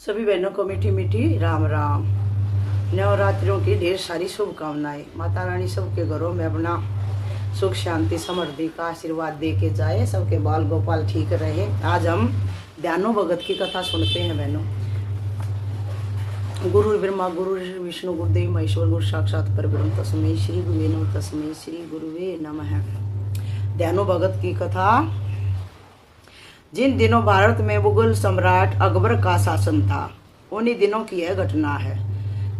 सभी बहनों को मीठी मीठी राम राम। नवरात्रियों की ढेर सारी शुभकामनाएं। माता रानी सबके घरों में अपना सुख शांति समृद्धि का आशीर्वाद दे के जाए, सबके बाल गोपाल ठीक रहे। आज हम ध्यानो भगत की कथा सुनते हैं बहनों। गुरु ब्रह्मा गुरु विष्णु गुरुदेव महेश्वर गुरु साक्षात परब्रह्म तस्मै श्री गुरुवे नमः तस्मै श्री गुरुवे नमः। ध्यानो भगत की कथा। जिन दिनों भारत में मुगल सम्राट अकबर का शासन था, उन्हीं दिनों की यह घटना है।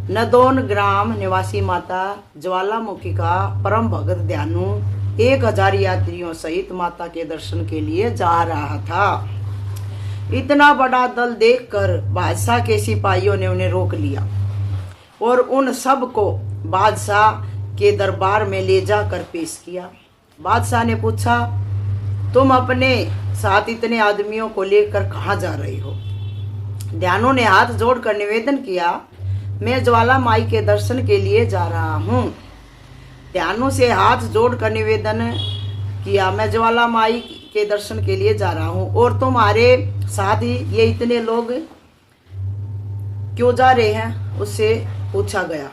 नदौन ग्राम निवासी माता ज्वालामुखी का परम भगत ध्यानु 1000 यात्रियों सहित माता के दर्शन के लिए जा रहा था। इतना बड़ा दल देखकर बादशाह के सिपाहियों ने उन्हें रोक लिया और उन सब को बादशाह के दरबार में ले जाकर पेश किया। बादशाह ने पूछा, तुम अपने साथ इतने आदमियों को लेकर कहाँ जा रही हो? ध्यानु ने हाथ जोड़कर निवेदन किया, मैं ज्वाला माई के दर्शन के लिए जा रहा हूँ। ध्यानु से हाथ जोड़कर निवेदन किया, मैं ज्वाला माई के दर्शन के लिए जा रहा हूँ, और तुम्हारे साथ ही ये इतने लोग क्यों जा रहे हैं? उससे पूछा गया।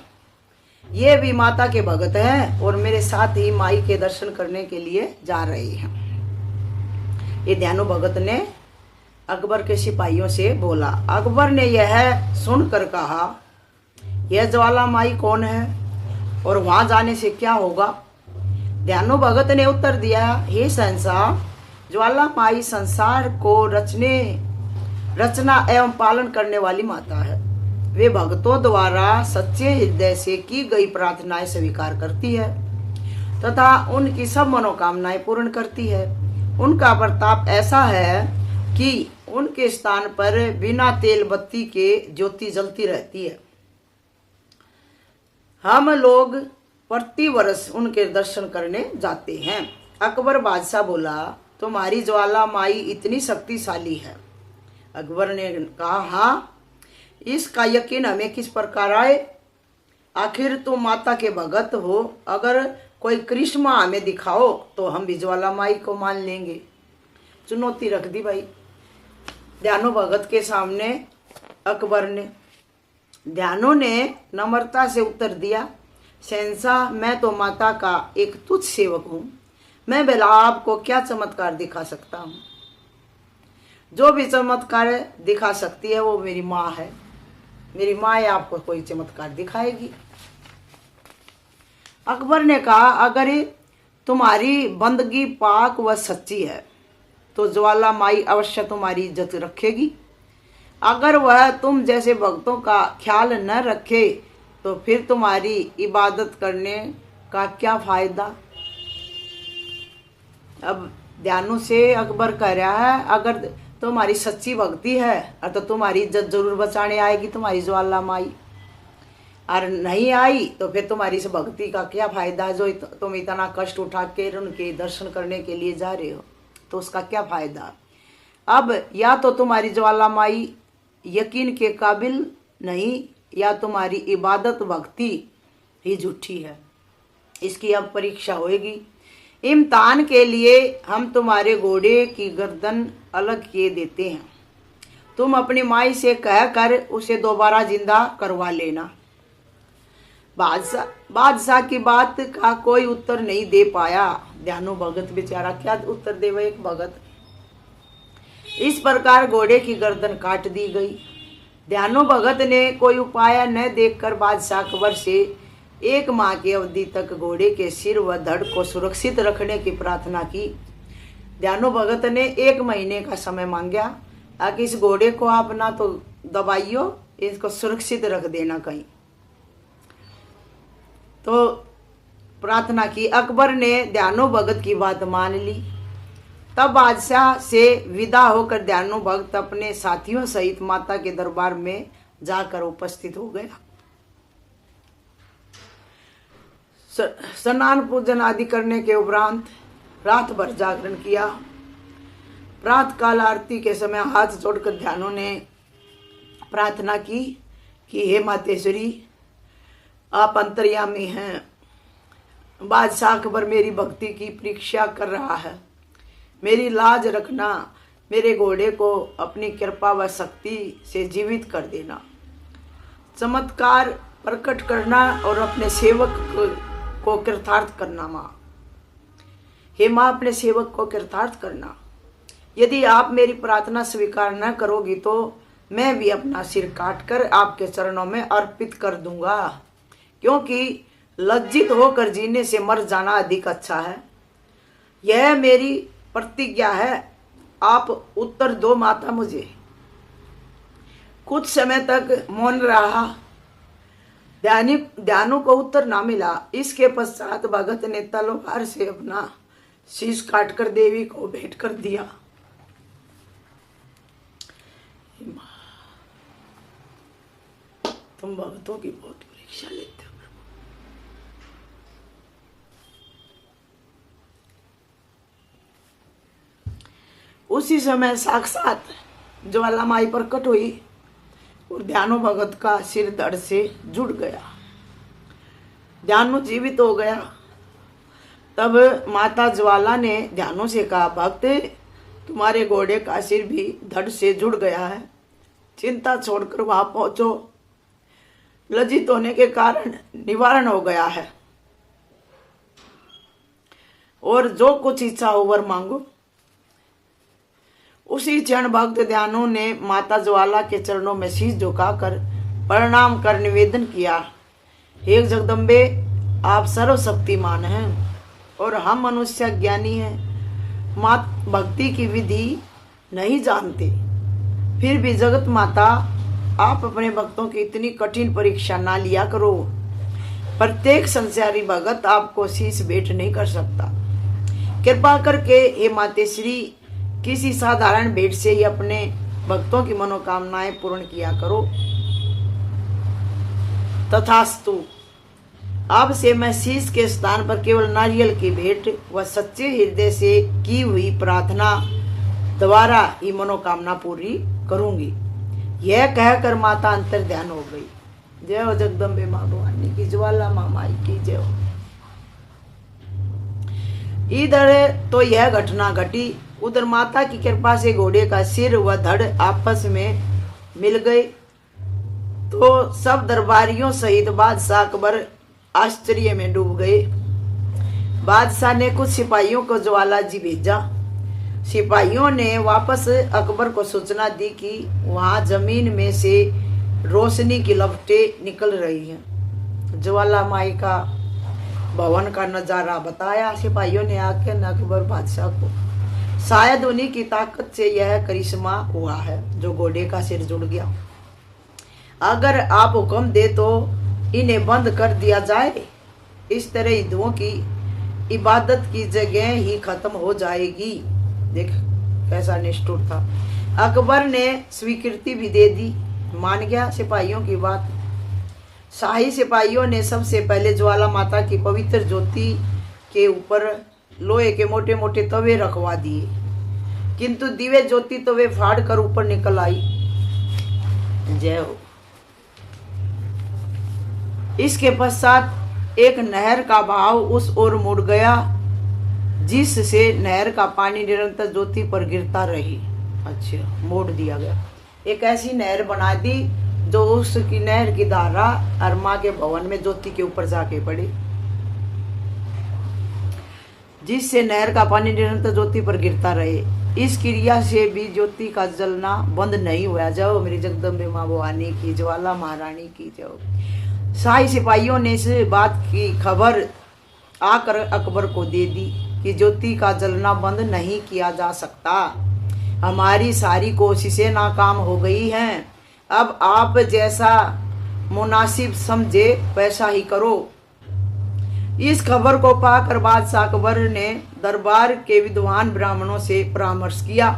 ये भी माता के भगत हैं और मेरे साथ ही माई के दर्शन करने के लिए जा रहे हैं। ये ध्यानु भगत ने अकबर के सिपाहियों से बोला। अकबर ने यह सुनकर कहा, यह ज्वाला माई कौन है और वहां जाने से क्या होगा? ध्यानु भगत ने उत्तर दिया, हे शहंशाह, ज्वाला माई संसार को रचना एवं पालन करने वाली माता है। वे भक्तों द्वारा सच्चे हृदय से की गई प्रार्थनाएं स्वीकार करती है तथा उनकी सब मनोकामनाएं पूर्ण करती है। उनका प्रताप ऐसा है कि उनके स्थान पर बिना तेल बत्ती के ज्योति जलती रहती है। हम लोग प्रति वर्ष उनके दर्शन करने जाते हैं। अकबर बादशाह बोला, तुम्हारी ज्वाला माई इतनी शक्तिशाली है? अकबर ने कहा, हाँ, इसका यकीन हमें किस प्रकार आए? आखिर तुम माता के भगत हो, अगर कोई करिश्मा हमें दिखाओ तो हम भी ज्वाला माई को मान लेंगे। चुनौती रख दी भाई ध्यानु भगत के सामने अकबर ने। ध्यानु ने नम्रता से उत्तर दिया, शहंशाह, मैं तो माता का एक तुच्छ सेवक हूँ। मैं भला आपको क्या चमत्कार दिखा सकता हूँ? जो भी चमत्कार दिखा सकती है वो मेरी माँ है। मेरी माँ है, आपको कोई चमत्कार दिखाएगी। अकबर ने कहा, अगर तुम्हारी बंदगी पाक व सच्ची है तो ज्वाला माई अवश्य तुम्हारी इज्जत रखेगी। अगर वह तुम जैसे भक्तों का ख्याल न रखे तो फिर तुम्हारी इबादत करने का क्या फायदा? अब ध्यानु से अकबर कह रहा है, अगर तुम्हारी सच्ची भक्ति है तो तुम्हारी इज्जत जरूर बचाने आएगी तुम्हारी ज्वाला माई, और नहीं आई तो फिर तुम्हारी इस भक्ति का क्या फायदा? जो तुम इतना कष्ट उठा के उनके दर्शन करने के लिए जा रहे हो तो उसका क्या फायदा? अब या तो तुम्हारी ज्वाला माई यकीन के काबिल नहीं, या तुम्हारी इबादत भक्ति ही झूठी है। इसकी अब परीक्षा होगी। इम्तिहान के लिए हम तुम्हारे घोड़े की गर्दन अलग किए देते हैं। तुम अपनी माई से कहकर उसे दोबारा जिंदा करवा लेना। बादशाह की बात का कोई उत्तर नहीं दे पाया। ध्यानु भगत बेचारा क्या उत्तर देवे एक भगत। इस प्रकार घोड़े की गर्दन काट दी गई। ध्यानु भगत ने कोई उपाय न देखकर बादशाह अकबर से 1 माह की अवधि तक घोड़े के सिर व धड़ को सुरक्षित रखने की प्रार्थना की। ध्यानु भगत ने 1 महीने का समय मांगा कि इस घोड़े को आप ना तो दबाइयो, इसको सुरक्षित रख देना कहीं। तो प्रार्थना की। अकबर ने ध्यानु भगत की बात मान ली। तब बादशाह से विदा होकर ध्यानु भगत अपने साथियों सहित माता के दरबार में जाकर उपस्थित हो गया। स्नान पूजन आदि करने के उपरांत रात भर जागरण किया। प्रातः काल आरती के समय हाथ जोड़कर ध्यानु ने प्रार्थना की कि हे मातेश्वरी, आप अंतर्यामी हैं। बादशाह अकबर मेरी भक्ति की परीक्षा कर रहा है। मेरी लाज रखना, मेरे घोड़े को अपनी कृपा व शक्ति से जीवित कर देना, चमत्कार प्रकट करना और अपने सेवक को कृतार्थ करना। माँ, हे माँ, अपने सेवक को कृतार्थ करना। यदि आप मेरी प्रार्थना स्वीकार न करोगी तो मैं भी अपना सिर काटकर आपके चरणों में अर्पित कर दूंगा, क्योंकि लज्जित होकर जीने से मर जाना अधिक अच्छा है। यह मेरी प्रतिज्ञा है। आप उत्तर दो माता। मुझे कुछ समय तक मौन रहा। ध्यानु को उत्तर ना मिला। इसके पश्चात भगत ने तलवार से अपना शीश काटकर देवी को भेंट कर दिया। तुम भगतों की बहुत परीक्षा लेते हो। उसी समय साक्षात ज्वाला माई प्रकट हुई और ध्यानो भगत का सिर धड़ से जुड़ गया। ध्यानु जीवित हो गया। तब माता ज्वाला ने ध्यानु से कहा, भक्त, तुम्हारे घोड़े का सिर भी धड़ से जुड़ गया है। चिंता छोड़कर वहां पहुंचो। लज्जित होने के कारण निवारण हो गया है और जो कुछ इच्छा हो वर मांगो। उसी क्षण भक्त ध्यानु ने माता ज्वाला के चरणों में शीश झुकाकर प्रणाम कर निवेदन किया, हे जगदम्बे, आप सर्वशक्तिमान हैं और हम मनुष्य ज्ञानी हैं, मात भक्ति की विधि नहीं जानते। फिर भी जगत माता, आप अपने भक्तों की इतनी कठिन परीक्षा ना लिया करो। प्रत्येक संसारी भगत आपको शीश भेंट नहीं कर सकता। कृपा करके हे मातेश्री, किसी साधारण भेंट से ही अपने भक्तों की मनोकामनाएं पूर्ण किया करो। तथास्तु। अब से मैं शीश के स्थान पर केवल नारियल की भेंट व सच्चे हृदय से की हुई प्रार्थना द्वारा ही मनोकामना पूरी करूंगी। यह कहकर माता अंतर ध्यान हो गई। जय हो जगदम्बे माँ भवानी की, ज्वाला माँ माई की जय हो। इधर तो यह घटना घटी। उधर माता की कृपा से घोड़े का सिर व धड़ आपस में मिल गए तो सब दरबारियों सहित बादशाह अकबर आश्चर्य में डूब गए। बादशाह ने कुछ सिपाहियों को ज्वाला जी भेजा। सिपाहियों ने वापस अकबर को सूचना दी कि वहां जमीन में से रोशनी की लपटें निकल रही हैं। ज्वाला माई का भवन का नजारा बताया सिपाहियों ने आकर अकबर बादशाह को। शायद उन्हीं की ताकत से यह करिश्मा हुआ है जो घोड़े का सिर जुड़ गया। अगर आप हुक्म दे तो इन्हें बंद कर दिया जाए। इस तरह हिंदुओं की इबादत की जगह ही खत्म हो जाएगी। देख कैसा निष्ठुर था। अकबर ने स्वीकृति भी दे दी, मान गया सिपाहियों की बात। शाही सिपाहियों ने सबसे पहले ज्वाला माता की पवित्र ज्योति के ऊपर लोहे के मोटे मोटे तवे रखवा दिए, किंतु दिव्य ज्योति तवे फाड़ कर ऊपर निकल आई। जय हो। इसके पश्चात एक नहर का बहाव उस ओर मुड़ गया, जिससे नहर का पानी निरंतर ज्योति पर गिरता रही। अच्छा, मोड़ दिया गया। एक ऐसी नहर बना दी जो उसकी नहर की धारा अरमा के भवन में ज्योति के ऊपर जाके पड़ी, जिससे नहर का पानी निरंतर ज्योति पर गिरता रहे। इस क्रिया से भी ज्योति का जलना बंद नहीं हुआ। जाओ मेरी जगदम्बे माँ भवानी की, ज्वाला महारानी की जाओ। शाही सिपाहियों ने इस बात की खबर आकर अकबर को दे दी कि ज्योति का जलना बंद नहीं किया जा सकता। हमारी सारी कोशिशें नाकाम हो गई हैं। अब आप जैसा मुनासिब समझे वैसा ही करो। इस खबर को पाकर बादशाह अकबर ने दरबार के विद्वान ब्राह्मणों से परामर्श किया।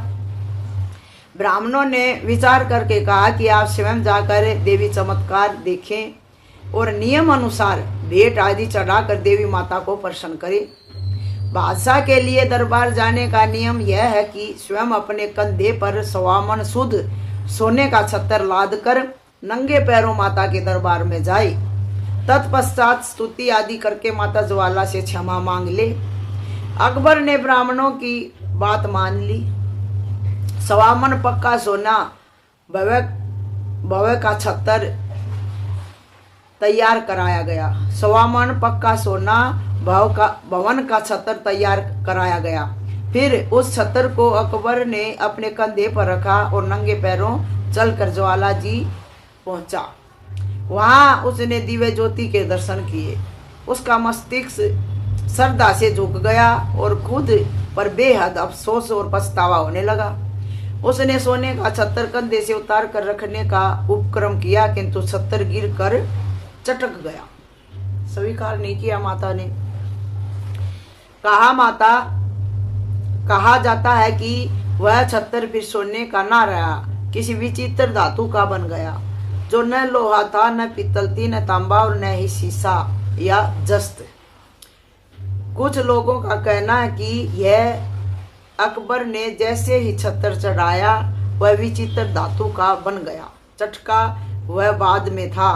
ब्राह्मणों ने विचार करके कहा कि आप स्वयं जाकर देवी चमत्कार देखें और नियम अनुसार भेंट आदि चढ़ाकर देवी माता को प्रसन्न करें। बादशाह के लिए दरबार जाने का नियम यह है कि स्वयं अपने कंधे पर सवामन शुद्ध सोने का छत्र लाद कर नंगे पैरों माता के दरबार में जाए। तत्पश्चात स्तुति आदि करके माता ज्वाला से क्षमा मांग ले। अकबर ने ब्राह्मणों की बात मान ली। सवामन पक्का सोना भव्य का छत्तर तैयार कराया गया। सवामन पक्का सोना भवन का छत्तर तैयार कराया गया। फिर उस छत्तर को अकबर ने अपने कंधे पर रखा और नंगे पैरों चलकर ज्वाला जी पहुंचा। वहां उसने दिव्य ज्योति के दर्शन किए। उसका मस्तिष्क श्रद्धा से झुक गया और खुद पर बेहद अफसोस और पछतावा होने लगा। उसने सोने का छत्तर कंधे से उतार कर रखने का उपक्रम किया, किंतु छत्तर गिर कर चटक गया। स्वीकार नहीं किया माता ने। कहा जाता है कि वह छत्तर फिर सोने का ना रहा, किसी विचित्र धातु का बन गया, जो न लोहा था, न पीतल थी, न तांबा और न ही शीशा या जस्त। कुछ लोगों का कहना है कि यह अकबर ने जैसे ही छत्तर चढ़ाया वह विचित्र धातु का बन गया। चटका वह बाद में था।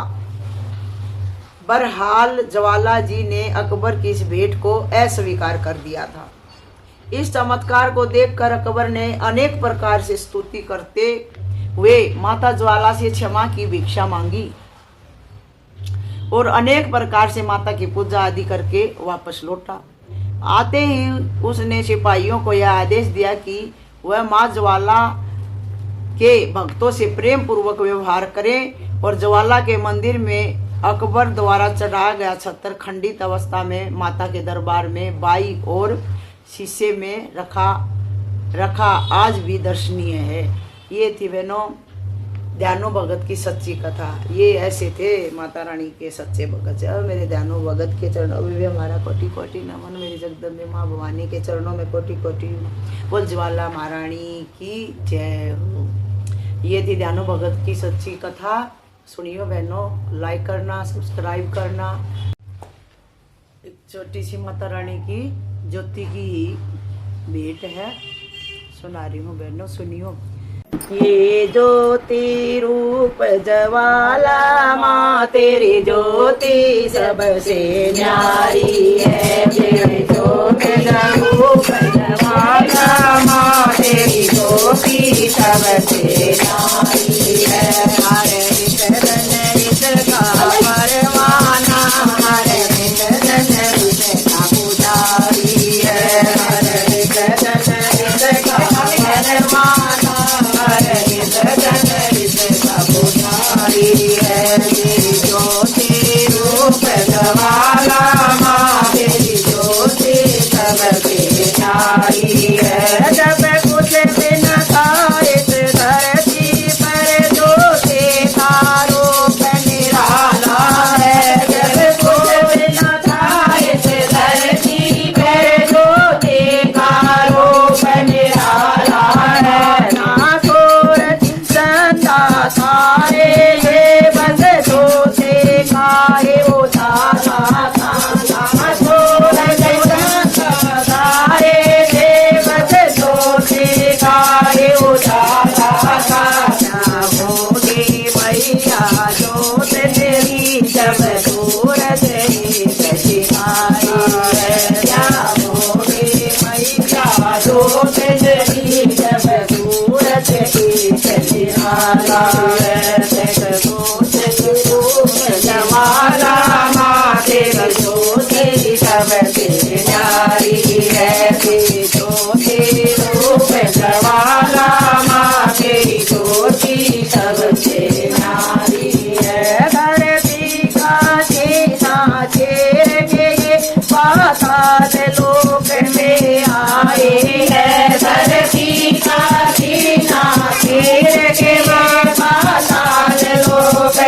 बहरहाल ज्वाला जी ने अकबर की इस भेंट को अस्वीकार कर दिया था। इस चमत्कार को देखकर अकबर ने अनेक प्रकार से स्तुति करते हुए माता ज्वाला से क्षमा की भिक्षा मांगी और अनेक प्रकार से माता की पूजा आदि करके वापस लौटा। आते ही उसने सिपाहियों को यह आदेश दिया कि वह माँ ज्वाला के भक्तों से प्रेम पूर्वक व्यवहार करें और ज्वाला के मंदिर में अकबर द्वारा चढ़ाया गया छत्तर खंडित अवस्था में माता के दरबार में बाई और शीशे में रखा आज भी दर्शनीय है। ये थी बहनों दयानु भगत की सच्ची कथा। ये ऐसे थे माता रानी के सच्चे भगत। मेरे दयानु भगत के चरणों में भी हमारा कोटि कोटि नमन। मेरी जगदम्बे माँ भवानी के चरणों में कोटि कोटि बोल। ज्वाला महारानी की जय हो। ये थी दयानु भगत की सच्ची कथा। सुनियो बहनों, लाइक करना, सब्सक्राइब करना। एक छोटी सी माता रानी की ज्योति की भेंट है, सुना रही हूँ बहनों, सुनियो। ये ज्योति रूप ज्वाला माँ तेरी ज्योति सबसे न्यारी है। तेरी ज्योति रूप ज्वाला माँ तेरी ज्योति सबसे न्यारी है। हरे का परवाना, हरे का पुजारी है। हरे का परवाना, तेरी ज्योति रूप ज्वाला माँ तेरी ज्योति सबसे न्यारी है। जब कुछ दिन था इस धरती पर ज्योति का रूप निराला है। जब कुछ दिन था इस धरती पर ज्योति का रूप निराला है। ना सूरज चंदा तारे ये बस ज्योति का ये उजाला था। ना सूरज चंदा तारे ये बस ज्योति का ये उजाला था। क्या होगी मैया ज्योत तेरी जब सूरज ही दिखाई है। क्या होगी मैया ज्योत तेरी जब सूरज ही दिखाला है। ज्वाला माँ तेरी ज्योति सबसे न्यारी है। तेरी ज्योति रूप ज्वाला माँ तेरी ज्योति सबसे न्यारी है। धरती का सीना चेर के ये पाताल लोक में आए है। धरती का सीना चेर के पाताल लोक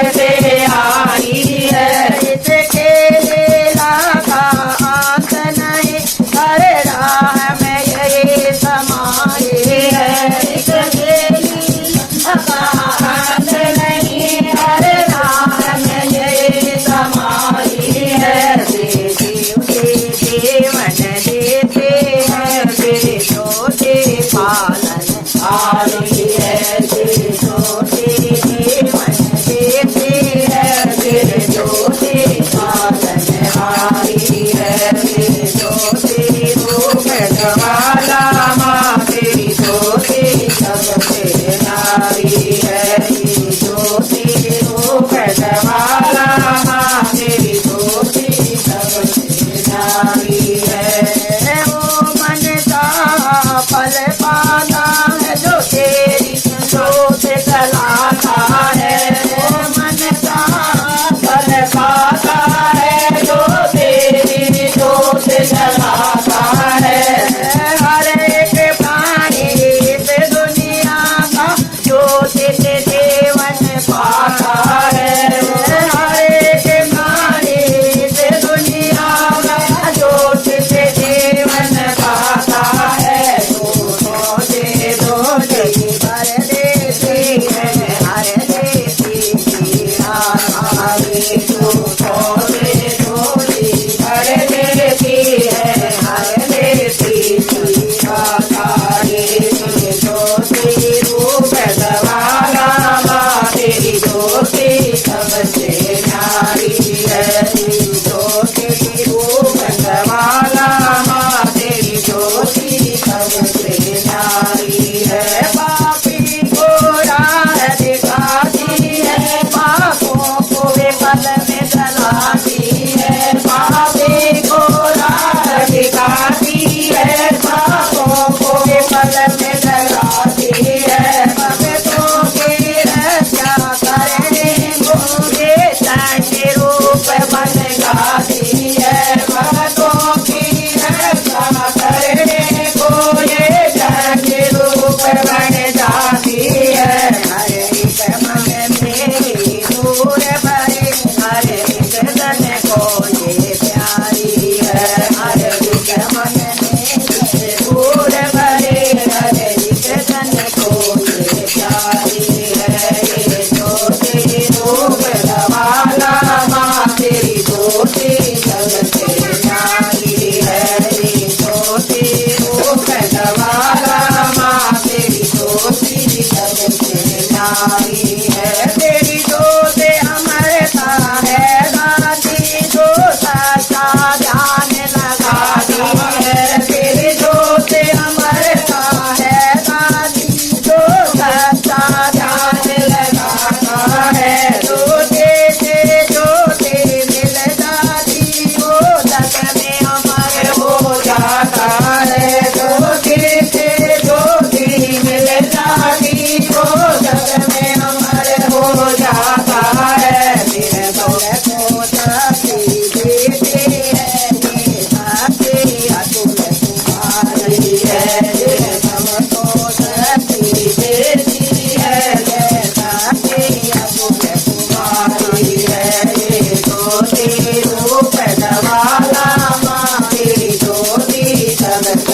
है तेरी जोत अमरता है दादी जो सच्चा ध्यान लगाती है तेरी जोत अमरता है दादी जो सच्चा ध्यान लगाता है जोते से जोते मिल जाती वो जग में अमर हो जाता है जोते से जोते मिल जाती वो जग में अमर हो जाता है मेरे भोले को शक्ति देते हैं ये शक्ति अतुल तुम्हारी है ये सबको शक्ति देती है ये शक्ति अतुल तुम्हारी है ये ज्योति रूप ज्वाला माँ की ज्योति जगत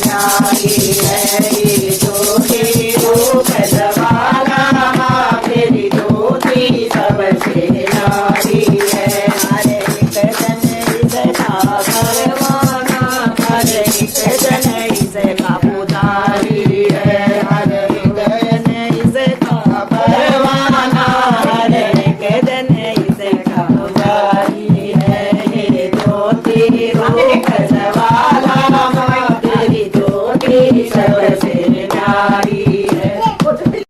न्यारी है ये